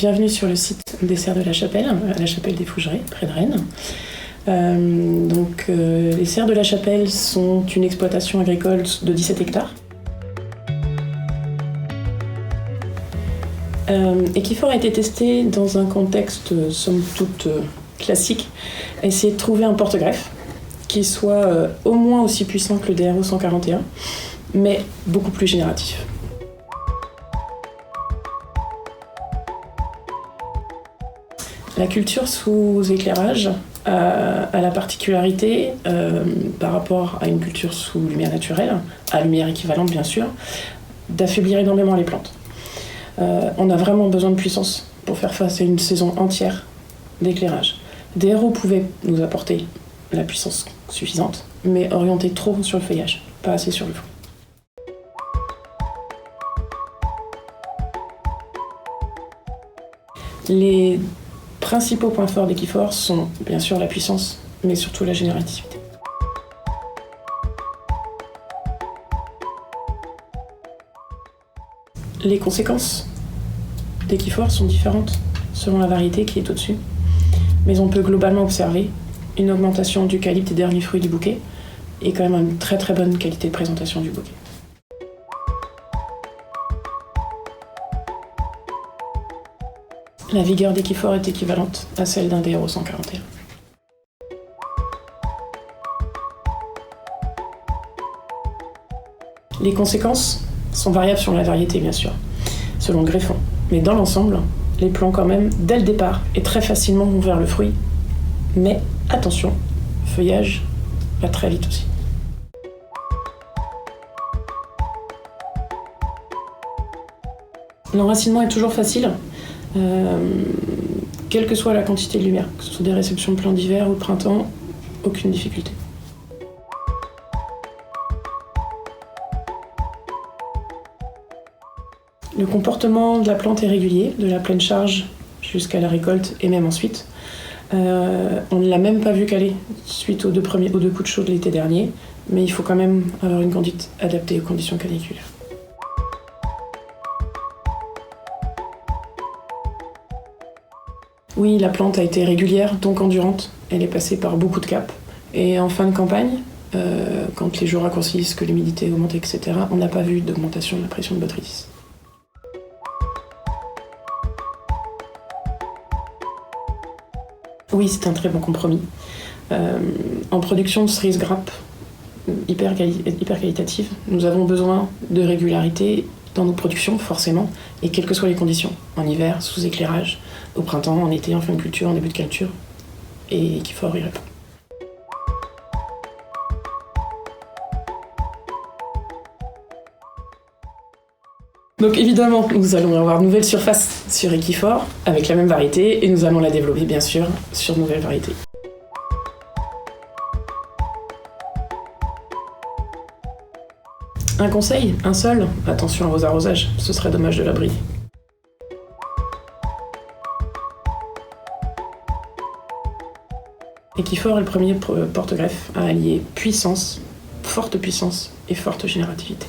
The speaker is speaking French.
Bienvenue sur le site des Serres de la Chapelle, à la Chapelle des Fougerets, près de Rennes. Les Serres de la Chapelle sont une exploitation agricole de 17 hectares. Equifor a été testé dans un contexte, somme toute, classique, à essayer de trouver un porte-greffe qui soit au moins aussi puissant que le DRO 141, mais beaucoup plus génératif. La culture sous éclairage a la particularité, par rapport à une culture sous lumière naturelle, à lumière équivalente bien sûr, d'affaiblir énormément les plantes. On a vraiment besoin de puissance pour faire face à une saison entière d'éclairage. DRO pouvait nous apporter la puissance suffisante, mais orienté trop sur le feuillage, pas assez sur le fruit. Les principaux points forts d'Equifor sont bien sûr la puissance, mais surtout la générativité. Les conséquences d'Equifor sont différentes selon la variété qui est au-dessus, mais on peut globalement observer une augmentation du calibre des derniers fruits du bouquet et quand même une très très bonne qualité de présentation du bouquet. La vigueur d'Equifor est équivalente à celle d'un DRO 141. Les conséquences sont variables sur la variété, bien sûr, selon le greffon. Mais dans l'ensemble, les plants, quand même, dès le départ, et très facilement vont vers le fruit. Mais attention, le feuillage va très vite aussi. L'enracinement est toujours facile. Quelle que soit la quantité de lumière, que ce soit des réceptions de plants d'hiver ou de printemps, aucune difficulté. Le comportement de la plante est régulier, de la pleine charge jusqu'à la récolte et même ensuite. On ne l'a même pas vu caler suite aux deux coups de chaud de l'été dernier, mais il faut quand même avoir une conduite adaptée aux conditions caniculaires. Oui, la plante a été régulière, donc endurante. Elle est passée par beaucoup de caps. Et en fin de campagne, quand les jours raccourcissent, que l'humidité augmente, etc., on n'a pas vu d'augmentation de la pression de botrytis. Oui, c'est un très bon compromis. En production de cerises grappes hyper qualitatives, nous avons besoin de régularité dans nos productions, forcément, et quelles que soient les conditions. En hiver, sous éclairage, au printemps, en été, en fin de culture, en début de culture, et Equifor y répond. Donc évidemment, nous allons avoir de nouvelles surfaces sur Equifor, avec la même variété, et nous allons la développer, bien sûr, sur de nouvelles variétés. Un conseil, un seul, attention à vos arrosages, ce serait dommage de la briller. Equifor est le premier porte-greffe à allier puissance, forte puissance et forte générativité.